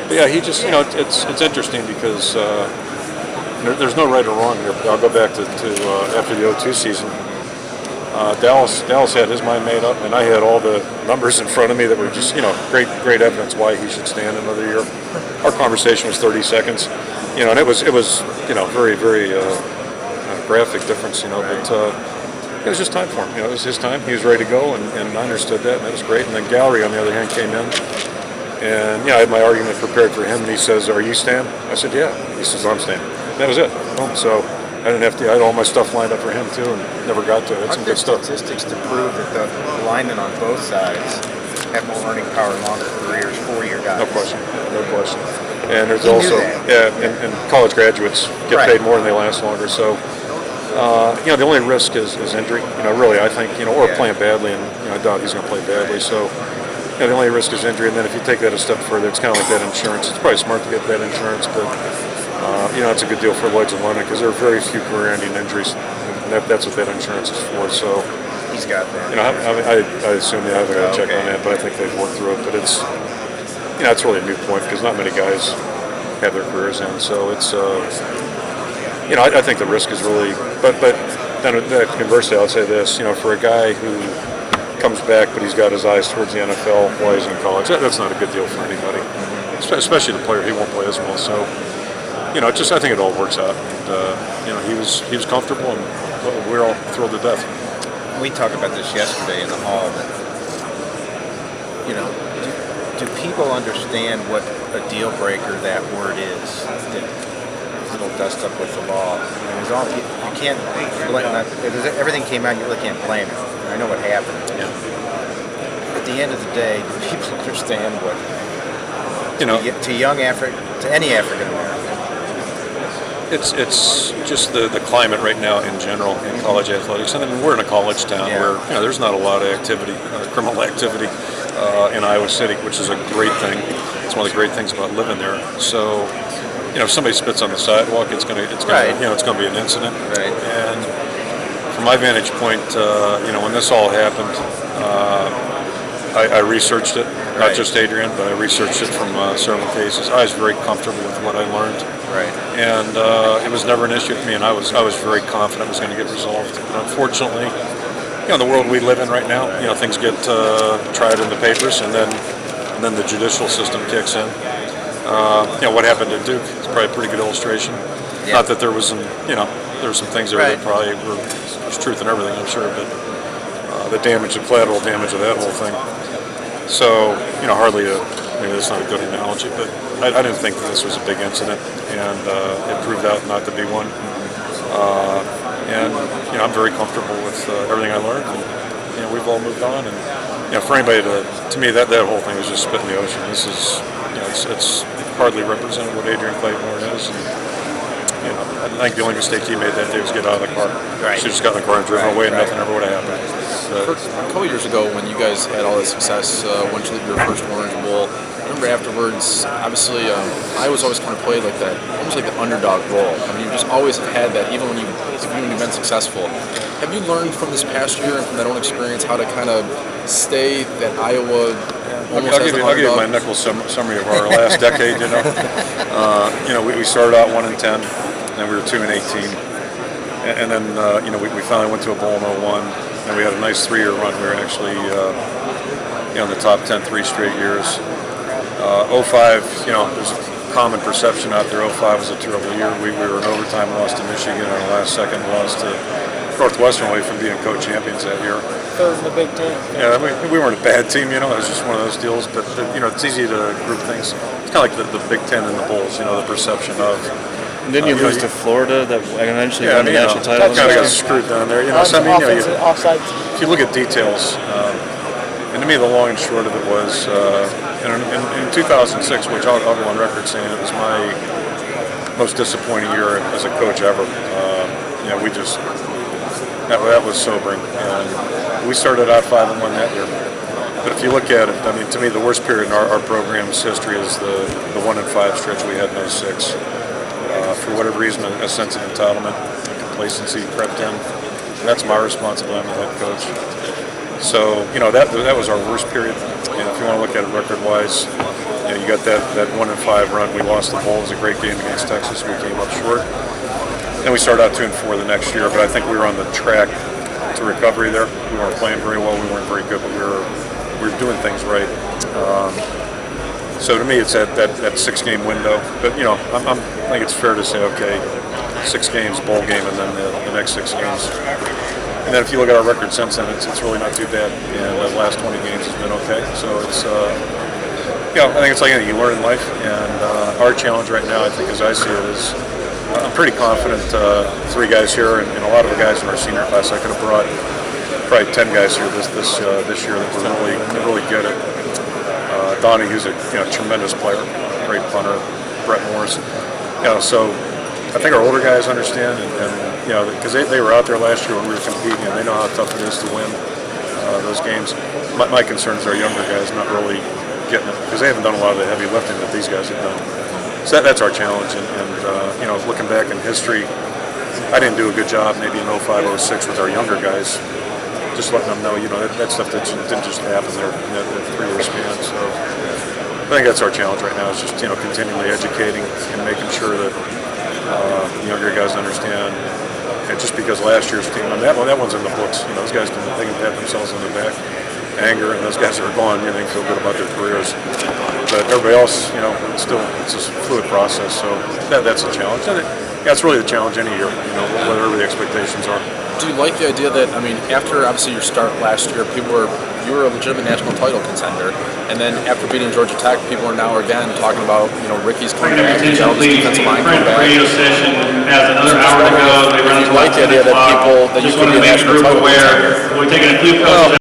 But yeah, he just, it's interesting because there's no right or wrong here. I'll go back to after the '02 season. Dallas had his mind made up, and I had all the numbers in front of me that were just, great evidence why he should stand another year. Our conversation was 30 seconds, and it was, very, very graphic difference, but it was just time for him. It was his time. He was ready to go, and I understood that, and that was great. And then Gallery, on the other hand, came in, and I had my argument prepared for him, and he says, "Are you staying?" I said, "Yeah." He says, "I'm staying." That was it. So I didn't have to. I had all my stuff lined up for him too, and never got to it. It's some good stuff. Statistics to prove that the linemen on both sides have more earning power, longer careers, 4-year guys. No question. And there's also and college graduates get paid more and they last longer. So the only risk is injury. Really, I think or playing badly, and I doubt he's going to play badly. So the only risk is injury. And then if you take that a step further, it's kind of like that insurance. It's probably smart to get that insurance, but it's a good deal for Lloyd's of London because there are very few career-ending injuries, and that's what that insurance is for. So he's got that. I assume they haven't got to check on that, but I think they've worked through it. But it's it's really a new point because not many guys have their careers in. So it's I think the risk is really, but then conversely, I'll say this, for a guy who comes back but he's got his eyes towards the NFL while he's in college, that's not a good deal for anybody, especially the player. He won't play as well. So. I think it all works out. And, he was comfortable, and we're all thrilled to death. We talked about this yesterday in the hall. Do people understand what a deal breaker that word is? It'll dust up with the law. You can't blame. Everything came out. You really can't blame it. I know what happened. Yeah. At the end of the day, do people understand what? To any African American. It's just the climate right now in general in college athletics. And I mean, we're in a college town where there's not a lot of activity, criminal activity in Iowa City, which is a great thing. It's one of the great things about living there. So, if somebody spits on the sidewalk, it's going to be an incident. Right. And from my vantage point, when this all happened, I researched it, not just Adrian, but I researched it from several cases. I was very comfortable with what I learned. Right. And it was never an issue for me, and I was very confident it was going to get resolved. But unfortunately, in the world we live in right now, things get tried in the papers, and then the judicial system kicks in. What happened to Duke is probably a pretty good illustration. Yeah. Not that there was there were some things there that probably there's truth in everything, I'm sure, but the damage, the collateral damage of that whole thing. So, hardly maybe that's not a good analogy, but I didn't think that this was a big incident, and it proved out not to be one. I'm very comfortable with everything I learned, and we've all moved on. And for anybody to me, that whole thing was just spit in the ocean. This is, it's hardly represented what Adrian Claiborne is. And, I think the only mistake he made that day was get out of the car. Right. She just got in the car and driven away, and nothing ever would have happened. A couple years ago, when you guys had all this success, went to your first Orange Bowl, I remember afterwards, obviously, Iowa's always kind of played like that, almost like the underdog role. I mean, you just always have had that, even when you've been successful. Have you learned from this past year and from that own experience how to kind of stay that Iowa almost as the underdog? I'll give you my nickel summary of our last decade. We started out 1-10, then we were 2-18, and then we finally went to a bowl in 01, and we had a nice 3-year run. We were actually in the top 10 3 straight years. 05, there's a common perception out there. 05 was a terrible year. We were in overtime, lost to Michigan, and our last second lost to Northwestern away from being co-champions that year. Third in the Big Ten. Yeah, I mean, we weren't a bad team, it was just one of those deals. But it's easy to group things. It's kind of like the Big Ten and the bowls, the perception of. And didn't you lose to Florida that eventually won the national title? Kind of got screwed down there. Offside. If you look at details, and to me the long and short of it was, in 2006, which I'll go on record saying it was my most disappointing year as a coach ever. We just. That was sobering. And we started out 5-1 that year. But if you look at it, I mean, to me, the worst period in our program's history is the 1-5 stretch we had in 06. For whatever reason, a sense of entitlement, complacency crept in. And that's my responsibility. I'm the head coach. So, that was our worst period. And if you want to look at it record-wise, you got that 1-5 run. We lost the bowl. It was a great game against Texas. We came up short. Then we started out 2-4 the next year, but I think we were on the track to recovery there. We weren't playing very well. We weren't very good, but we were doing things right. So to me, it's that 6-game window. But I think it's fair to say, okay, 6 games, bowl game, and then the next 6 games. And then if you look at our record since then, it's really not too bad. And the last 20 games has been okay. So it's I think it's like anything you learn in life. And our challenge right now, I think, as I see it, is I'm pretty confident. 3 guys here, and a lot of the guys in our senior class, I could have brought probably 10 guys here this year that were really good at. Donnie, who's a tremendous player, great punter. Brett Morris, so I think our older guys understand, and because they were out there last year when we were competing, and they know how tough it is to win those games. My concern is our younger guys not really getting it because they haven't done a lot of the heavy lifting that these guys have done. So that's our challenge, and looking back in history, I didn't do a good job maybe in 05, 06 with our younger guys. Just letting them know, that stuff that didn't just happen there in that 3-year span. So I think that's our challenge right now is just, continually educating and making sure that the younger guys understand. And just because last year's team, that one's in the books. Those guys they can pat themselves on the back, anger, and those guys are gone. They feel good about their careers. But everybody else, it's a fluid process. So that's a challenge. And that's really the challenge any year. Whatever the expectations are. Do you like the idea that, after obviously your start last year, you were a legitimate national title contender, and then after beating Georgia Tech, people are now again talking about, Ricky's coming back, this defensive line coming back. Radio session has another hour to go. Do you like the idea that you could be a national title contender? We're taking a few questions.